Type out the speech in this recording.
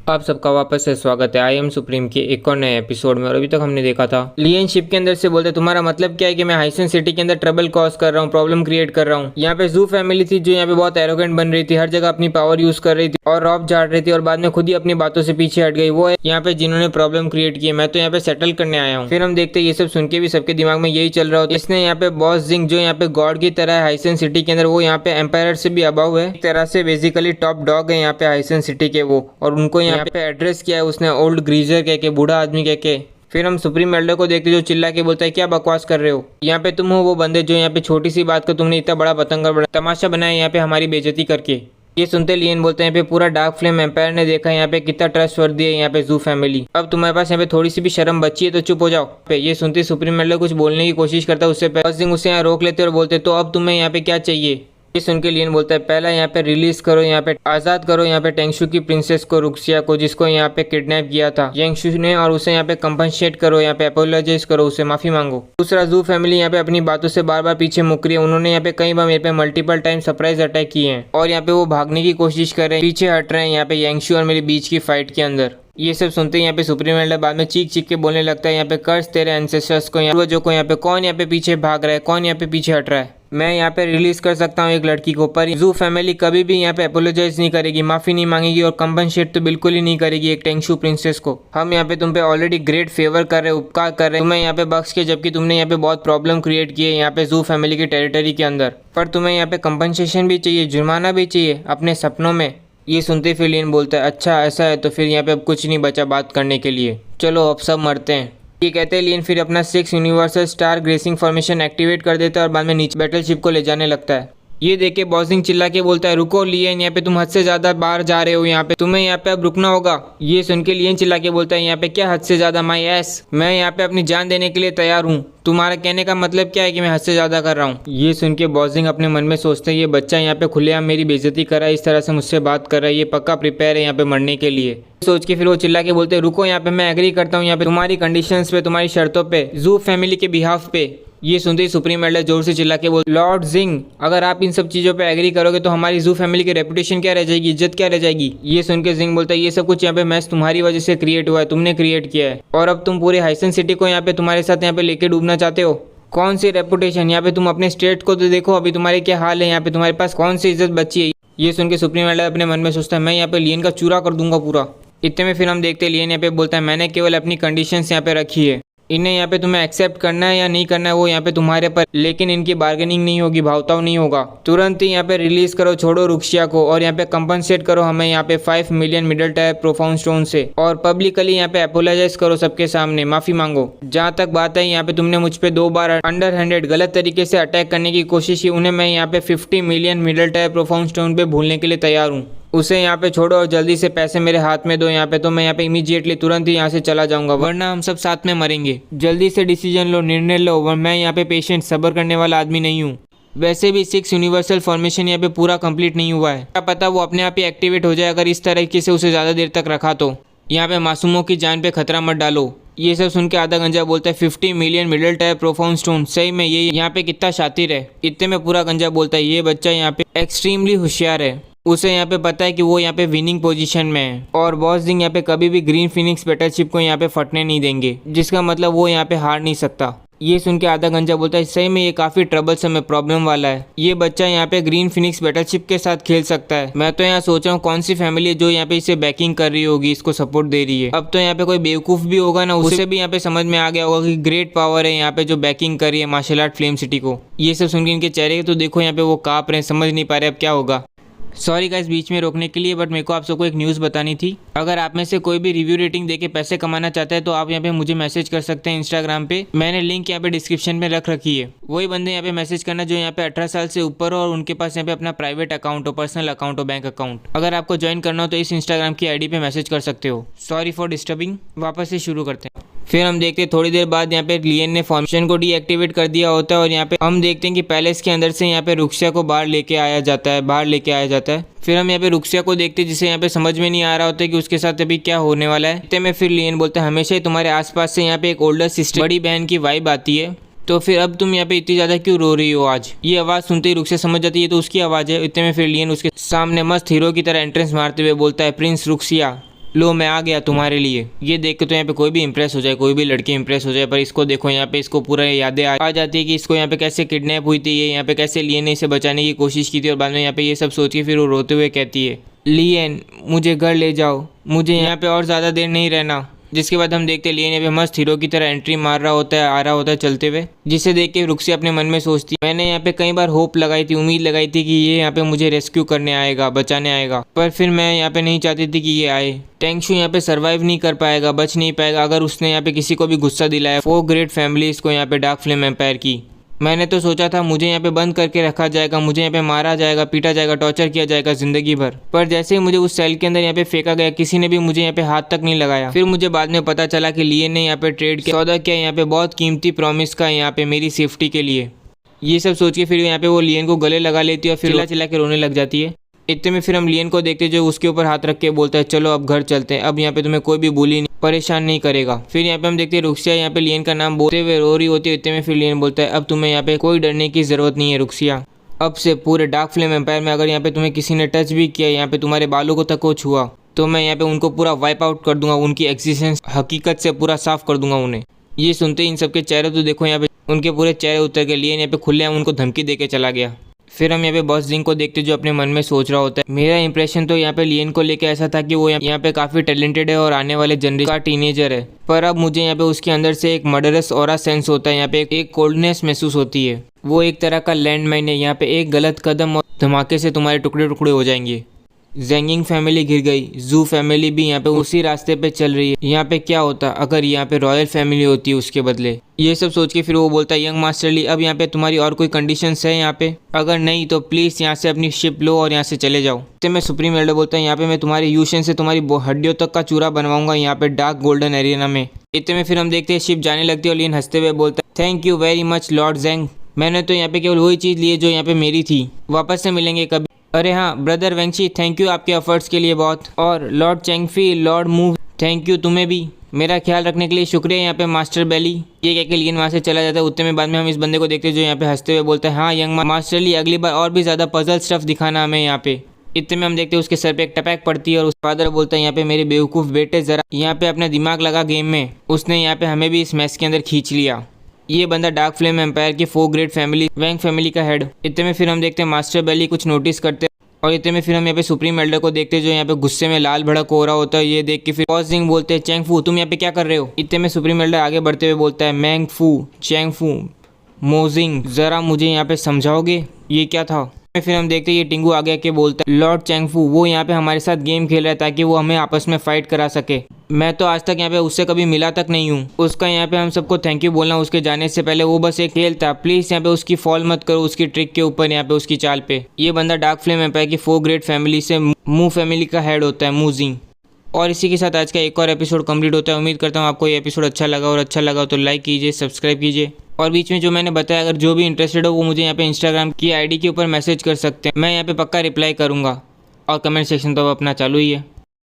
आप सबका वापस से स्वागत है आई एम सुप्रीम के एक और नए एपिसोड में। और अभी तक हमने देखा था लियन शिप के अंदर से बोलते तुम्हारा मतलब क्या है कि मैं हाइसन सिटी के अंदर ट्रबल कॉज कर रहा हूँ, प्रॉब्लम क्रिएट कर रहा हूँ। यहाँ पे जू फैमिली थी जो यहाँ पे बहुत एरोगेंट बन रही थी, हर जगह अपनी पावर यूज कर रही थी और रॉब झाड़ रही थी और बाद में खुद ही अपनी बातों से पीछे हट गई। वो है यहाँ पे जिन्होंने प्रॉब्लम क्रिएट की है, मैं तो यहाँ पे सेटल करने आया हूँ। फिर हम देखते ये सब सुन के भी सबके दिमाग में यही चल रहा होता है। इसने यहाँ पे बॉस जिंग जो यहाँ पे गॉड की तरह है हाइसन सिटी के अंदर, वो यहाँ पे एम्पायर से भी अबव है, एक तरह से बेसिकली टॉप डॉग है यहाँ पे हाइसन सिटी के वो। और उनको यहाँ पे एड्रेस किया है उसने ओल्ड ग्रीजर कह के, बूढ़ा आदमी कह के। फिर हम सुप्रीम एल्डर को देखते जो चिल्ला के बोलता है क्या बकवास कर रहे हो, यहाँ पे तुम हो वो बंदे जो यहाँ पे छोटी सी बात को तुमने इतना बड़ा पतंगा बड़ा तमाशा बनाया यहाँ पे हमारी बेइज्जती करके। ये सुनते लियन बोलते हैं यहाँ पे पूरा डार्क फ्लेम एम्पायर ने देखा यहाँ पे कितना ट्रस्टवर्दी है यहाँ पे जू फैमिली। अब तुम्हारे पास यहाँ पे थोड़ी सी भी शर्म बची है तो चुप हो जाओ। ये सुनते सुप्रीम एल्डर कुछ बोलने की कोशिश करता है, उससे पहले उसे यहाँ रोक लेते और बोलते तो अब तुम्हें यहाँ पे क्या चाहिए। ये सुन के लियन बोलता है पहला यहाँ पे रिलीज करो, यहाँ पे आजाद करो यहाँ पे टेंगशू की प्रिंसेस को, रुक्सिया को, जिसको यहाँ पे किडनैप किया था येंगशू ने, और उसे यहाँ पे कंपनसेट करो, यहाँ पे अपोलोजाइज करो, उसे माफी मांगो। दूसरा जू फैमिली यहाँ पे अपनी बातों से बार बार पीछे मुक रही है, उन्होंने यहाँ पे कई बार मेरे पे मल्टीपल टाइम सरप्राइज अटैक किए हैं और यहाँ पे वो भागने की कोशिश कर रहे हैं, पीछे हट रहे हैं यहाँ पे येंगशू और मेरे बीच की फाइट के अंदर। ये सब सुनते ही यहाँ पे सुप्रीम एल्डर बाद में चीख चीख के बोलने लगता है यहाँ पे कर्ज तेरे एंसेस्टर्स को, पूर्वजों को, यहाँ पे कौन यहाँ पे पीछे भाग रहा है, कौन यहाँ पे पीछे हट रहा है। मैं यहाँ पे रिलीज कर सकता हूँ एक लड़की को, पर जू फैमिली कभी भी यहाँ पे अपोलोजाइज नहीं करेगी, माफी नहीं मांगेगी और कंपनसेट तो बिल्कुल ही नहीं करेगी एक टेंगशू प्रिंसेस को। हम यहाँ पे तुम पे ऑलरेडी ग्रेट फेवर कर रहे, उपकार कर रहे, तुम्हें यहाँ पे बख्श के, जबकि तुमने यहाँ पे बहुत प्रॉब्लम क्रिएट की है यहाँ पे जू फैमिली की टेरिटरी के अंदर। पर तुम्हें यहाँ पे कंपनसेशन भी चाहिए, जुर्माना भी चाहिए अपने सपनों में। ये सुनते फिर लियन बोलता है अच्छा ऐसा है तो फिर यहाँ पे अब कुछ नहीं बचा बात करने के लिए, चलो अब सब मरते हैं। ये कहते हैं लियन फिर अपना 6 universal star gracing formation activate कर देता है और बाद में नीचे बैटलशिप को ले जाने लगता है। ये देख के बॉसिंग चिल्ला के बोलता है रुको लियन, यहाँ पे तुम हद से ज्यादा बाहर जा रहे हो, यहाँ पे तुम्हें यहाँ पे अब रुकना होगा। ये सुन के लियन चिल्ला के बोलता है यहाँ पे क्या हद से ज्यादा, माई एस, मैं यहाँ पे अपनी जान देने के लिए तैयार हूँ, तुम्हारा कहने का मतलब क्या है कि मैं हद से ज्यादा कर रहा हूँ। ये सुन के बॉसिंग अपने मन में सोचते हैं ये बच्चा यहाँ पे खुलेआम मेरी बेइज्जती कर रहा है, इस तरह से मुझसे बात कर रहा है, ये पक्का प्रिपेयर है यहाँ पे मरने के लिए। सोच के फिर वो चिल्ला के बोलते हैं रुको यहाँ पे मैं एग्री करता हूँ यहाँ पे तुम्हारी कंडीशंस पे, तुम्हारी शर्तों पे, जू फैमिली के बिहाफ पे। ये सुनते ही सुप्रीम एल्डर जोर से चिल्ला के बोल लॉर्ड जिंग, अगर आप इन सब चीज़ों पे एग्री करोगे तो हमारी जू फैमिली की रेपुटेशन क्या रह जाएगी, इज्जत क्या रह जाएगी। ये सुन के जिंग बोलता है ये सब कुछ यहाँ पे मैच तुम्हारी वजह से क्रिएट हुआ है, तुमने क्रिएट किया है और अब तुम पूरे हाइसन सिटी को यहाँ पे तुम्हारे साथ यहाँ पे लेके डूबना चाहते हो। कौन सी रेपुटेशन, यहाँ पे तुम अपने स्टेट को तो देखो अभी तुम्हारे क्या हाल है, यहाँ पे तुम्हारे पास कौन सी इज्जत बची है। ये सुन के सुप्रीम एल्डर अपने मन में सोचता है मैं यहाँ पे लियन का चूरा कर दूंगा पूरा। इतने में फिर हम देखते हैं लियन यहाँ पे बोलता है मैंने केवल अपनी कंडीशंस यहाँ पे रखी है, इन्हें यहाँ पे तुम्हें एक्सेप्ट करना है या नहीं करना है वो यहाँ पे तुम्हारे पर, लेकिन इनकी बार्गेनिंग नहीं होगी, भावताव नहीं होगा। तुरंत ही यहाँ पे रिलीज करो, छोड़ो रुक्सिया को और यहाँ पे कंपनसेट करो हमें यहाँ पे 5 million middle tyre profound stone से, और पब्लिकली यहाँ पे अपोलोजाइज करो सबके सामने, माफी मांगो। जहाँ तक बात है यहाँ पे तुमने मुझ पे 2 बार अंडर हैंडेड गलत तरीके से अटैक करने की कोशिश की, उन्हें मैं यहाँ पे 50 million middle tyre profound stone पे भूलने के लिए तैयार हूँ। उसे यहाँ पे छोड़ो और जल्दी से पैसे मेरे हाथ में दो यहाँ पे, तो मैं यहाँ पे इमीडिएटली तुरंत ही यहाँ से चला जाऊंगा, वरना हम सब साथ में मरेंगे। जल्दी से डिसीजन लो, निर्णय लो, वरना मैं यहाँ पे पेशेंट सब्र करने वाला आदमी नहीं हूँ। वैसे भी 6 यूनिवर्सल फॉर्मेशन यहाँ पे पूरा कंप्लीट नहीं हुआ है, क्या पता वो अपने आप ही एक्टिवेट हो जाए अगर इस तरीके से उसे ज़्यादा देर तक रखा तो। यहाँ पे मासूमों की जान पे खतरा मत डालो। ये सब सुन के आधा गंजा बोलता है 50 million middle tyre profound stone, सही में ये यहाँ पे कितना शातिर है। इतने में पूरा गंजा बोलता है ये बच्चा यहाँ पे एक्सट्रीमली होशियार है, उसे यहाँ पे पता है कि वो यहाँ पे विनिंग पोजीशन में है और बॉस जिंग यहाँ पे कभी भी ग्रीन फिनिक्स बैटलशिप को यहाँ पे फटने नहीं देंगे, जिसका मतलब वो यहाँ पे हार नहीं सकता। ये सुन के आधा गंजा बोलता है सही में ये काफी ट्रबलसम है, प्रॉब्लम वाला है, ये बच्चा यहाँ पे ग्रीन फिनिक्स बैटलशिप के साथ खेल सकता है। मैं तो यहाँ सोच रहा हूँ कौन सी फैमिली है जो यहाँ पे इसे बैकिंग कर रही होगी, इसको सपोर्ट दे रही है। अब तो यहाँ पे कोई बेवकूफ भी होगा ना, उसे भी यहाँ पे समझ में आ गया होगा कि ग्रेट पावर है यहाँ पे जो बैकिंग कर रही है मार्शल आर्ट फ्लेम सिटी को। ये सब सुन के इनके चेहरे तो देखो यहाँ पे वो कांप रहे हैं, समझ नहीं पा रहे अब क्या होगा। सॉरी गाइस बीच में रोकने के लिए, बट मेरे को आप सबको एक न्यूज़ बतानी थी। अगर आप में से कोई भी रिव्यू रेटिंग देके पैसे कमाना चाहता है तो आप यहाँ पे मुझे मैसेज कर सकते हैं इंस्टाग्राम पे, मैंने लिंक यहाँ पे डिस्क्रिप्शन में रख रखी है। वही बंदे यहाँ पे मैसेज करना जो यहाँ पे 18 साल से ऊपर हो और उनके पास यहाँ पे अपना प्राइवेट अकाउंट हो, पर्सनल अकाउंट हो, बैंक अकाउंट। अगर आपको ज्वाइन करना हो तो इस इंस्टाग्राम की आईडी पे मैसेज कर सकते हो। सॉरी फॉर डिस्टर्बिंग, वापस से शुरू करते हैं। फिर हम देखते हैं थोड़ी देर बाद यहाँ पे लियन ने फॉर्मेशन को डीएक्टिवेट कर दिया होता है और यहाँ पे हम देखते हैं कि पैलेस के अंदर से यहाँ पे रुक्सिया को बाहर लेके आया जाता है। फिर हम यहाँ पे रुक्सिया को देखते हैं जिसे यहाँ पे समझ में नहीं आ रहा होता कि उसके साथ अभी क्या होने वाला है। इतने में फिर लियन बोलता है हमेशा ही तुम्हारे आसपास से यहाँ पे एक ओल्डर सिस्टर, बड़ी बहन की वाइब आती है, तो फिर अब तुम यहाँ पे इतनी ज़्यादा क्यों रो रही हो आज। ये आवाज़ सुनते ही रुक्सिया समझ जाती है तो उसकी आवाज़ है। इतने में फिर लियन उसके सामने मस्त हीरो की तरह एंट्रेंस मारते हुए बोलता है प्रिंस रुक्सिया, लो मैं आ गया तुम्हारे लिए। ये देख के तो यहाँ पे कोई भी इंप्रेस हो जाए, कोई भी लड़की इंप्रेस हो जाए, पर इसको देखो यहाँ पे इसको पूरा यादें आ जाती है कि इसको यहाँ पे कैसे किडनैप हुई थी, ये यहाँ पे कैसे लियन ने इसे बचाने की कोशिश की थी, और बाद में यहाँ पे ये सब सोच के फिर वो रोते हुए कहती है लियन मुझे घर ले जाओ, मुझे यहाँ पे और ज़्यादा देर नहीं रहना। जिसके बाद हम देखते हैं लियन यहाँ पे मस्त हीरो की तरह एंट्री मार रहा होता है, आ रहा होता है चलते हुए, जिसे देख के रुक्सिया अपने मन में सोचती है मैंने यहाँ पे कई बार होप लगाई थी, उम्मीद लगाई थी कि ये यहाँ पे मुझे रेस्क्यू करने आएगा, बचाने आएगा, पर फिर मैं यहाँ पे नहीं चाहती थी कि ये आए। टेंगशू यहाँ पे सर्वाइव नहीं कर पाएगा, बच नहीं पाएगा अगर उसने यहाँ पे किसी को भी गुस्सा दिलाया। 4 ग्रेट फैमिलीज को यहाँ पे डार्क फ्लेम एम्पायर की। मैंने तो सोचा था मुझे यहाँ पे बंद करके रखा जाएगा, मुझे यहाँ पे मारा जाएगा, पीटा जाएगा, टॉर्चर किया जाएगा जिंदगी भर, पर जैसे ही मुझे उस सेल के अंदर यहाँ पे फेंका गया, किसी ने भी मुझे यहाँ पे हाथ तक नहीं लगाया। फिर मुझे बाद में पता चला कि लियन ने यहाँ पे ट्रेड किया, सौदा किया यहाँ पे बहुत कीमती प्रॉमिस का यहाँ पे मेरी सेफ्टी के लिए। ये सब सोच के फिर यहाँ पे वो लियन को गले लगा लेती है और फिर चिल्ला चिल्ला के रोने लग जाती है। इतने में फिर हम लियन को देखते जो उसके ऊपर हाथ रख के बोलता है चलो अब घर चलते हैं, अब यहाँ पे तुम्हें कोई भी बुली नहीं परेशान नहीं करेगा। फिर यहाँ पे हम देखते हैं रुक्सिया यहाँ पे लियन का नाम बोलते हुए रो रही होती है। इतने में फिर लियन बोलता है अब तुम्हें यहाँ पे कोई डरने की जरूरत नहीं है रुक्सिया, अब से पूरे डार्क फ्लेम एम्पायर में अगर यहाँ पे तुम्हें किसी ने टच भी किया, यहाँ पे तुम्हारे बालों को तक को छुआ, तो मैं यहाँ पे उनको पूरा वाइप आउट कर दूंगा, उनकी एग्जिस्टेंस हकीकत से पूरा साफ कर दूंगा उन्हें। ये सुनते ही इन सबके चेहरे तो देखो यहाँ पे उनके पूरे चेहरे उतर के लियन यहाँ पे खुले उनको धमकी दे के चला गया। फिर हम यहाँ पे बॉस जिंग को देखते जो अपने मन में सोच रहा होता है मेरा इंप्रेशन तो यहाँ पे लियन को लेके ऐसा था कि वो यहाँ पे काफी टैलेंटेड है और आने वाले जनरेशन का टीनेजर है, पर अब मुझे यहाँ पे उसके अंदर से एक मर्डरस ऑरा सेंस होता है, यहाँ पे एक कोल्डनेस महसूस होती है। वो एक तरह का लैंडमाइन है, यहाँ पे एक गलत कदम और धमाके से तुम्हारे टुकड़े टुकड़े हो जाएंगे। जेंगिंग फैमिली गिर गई, जू फैमिली भी यहाँ पे उसी रास्ते पे चल रही है। यहाँ पे क्या होता अगर यहाँ पे रॉयल फैमिली होती है उसके बदले। ये सब सोच के फिर वो बोलता है यंग मास्टर ली अब यहाँ पे तुम्हारी और कोई कंडीशंस है यहाँ पे, अगर नहीं तो प्लीज यहाँ से अपनी शिप लो और यहाँ से चले जाओ। तो मैं सुप्रीम एल्डर बोलता है यहाँ पे मैं तुम्हारे यूशन से तुम्हारी हड्डियों तक का चूरा बनवाऊंगा यहाँ पे डार्क गोल्डन एरिना में। इतने में फिर हम देखते हैं शिप जाने लगती है और लियन हंसते हुए बोलता है thank you very much lord Jeng, मैंने तो यहाँ पे केवल वही चीज़ ली है जो यहाँ पे मेरी थी, वापस से मिलेंगे कभी। अरे हाँ ब्रदर वेंगची थैंक यू आपके एफर्ट्स के लिए बहुत, और लॉर्ड चेंगफी लॉर्ड मूव थैंक यू तुम्हें भी, मेरा ख्याल रखने के लिए शुक्रिया यहाँ पे मास्टर बेली। ये कह के लियन वहाँ से चला जाता है। उतने में बाद में हम इस बंदे को देखते हैं जो यहाँ पे हंसते हुए बोलता है हाँ यंग मास्टर ली अगली बार और भी ज़्यादा पजल स्टफ दिखाना हमें यहाँ पे। इतने में हम देखते हैं उसके सर पे एक टपैक पड़ती है और उस फादर बोलता है यहाँ पे मेरे बेवकूफ़ बेटे ज़रा यहाँ पे अपना दिमाग लगा गेम में, उसने यहाँ पे हमें भी इस मैच के अंदर खींच लिया। ये बंदा डार्क फ्लेम एम्पायर की 4 ग्रेट फैमिली वैंग फैमिली का हेड। इतने में फिर हम देखते हैं मास्टर बेली कुछ नोटिस करते हैं और इतने में फिर हम यहाँ पे सुप्रीम एल्डर को देखते हैं जो यहाँ पे गुस्से में लाल भड़क हो रहा होता है। ये देख के फिर बॉस जिंग बोलते हैं चेंगफू तुम यहाँ पे क्या कर रहे हो। इतने में सुप्रीम एल्डर आगे बढ़ते हुए बोलता है मैंगफू चेंगफू मोजिंग ज़रा मुझे यहाँ पे समझाओगे ये क्या था। फिर हम देखते हैं ये टिंगू आगे के बोलता है लॉर्ड चेंगफू वो यहाँ पे हमारे साथ गेम खेल रहा है ताकि वो हमें आपस में फाइट करा सके, मैं तो आज तक यहाँ पे उससे कभी मिला तक नहीं हूँ। उसका यहाँ पे हम सबको थैंक यू बोलना उसके जाने से पहले, वो बस एक खेल था, प्लीज़ यहाँ पे उसकी फॉल मत करो उसकी ट्रिक के ऊपर यहाँ पे उसकी चाल पे। ये बंदा डार्क फ्लेम एम्पायर की 4 ग्रेट फैमिली से मू फैमिली का हेड होता है मूजिंग। और इसी के साथ आज का एक और एपिसोड कंप्लीट होता है। उम्मीद करता हूँ आपको ये एपिसोड अच्छा लगा, और अच्छा लगा तो लाइक कीजिए, सब्सक्राइब कीजिए, और बीच में जो मैंने बताया अगर जो भी इंटरेस्टेड हो वो मुझे यहाँ पे इंस्टाग्राम की आईडी के ऊपर मैसेज कर सकते हैं, मैं यहाँ पे पक्का रिप्लाई करूँगा। और कमेंट सेक्शन तो अब अपना चालू ही है।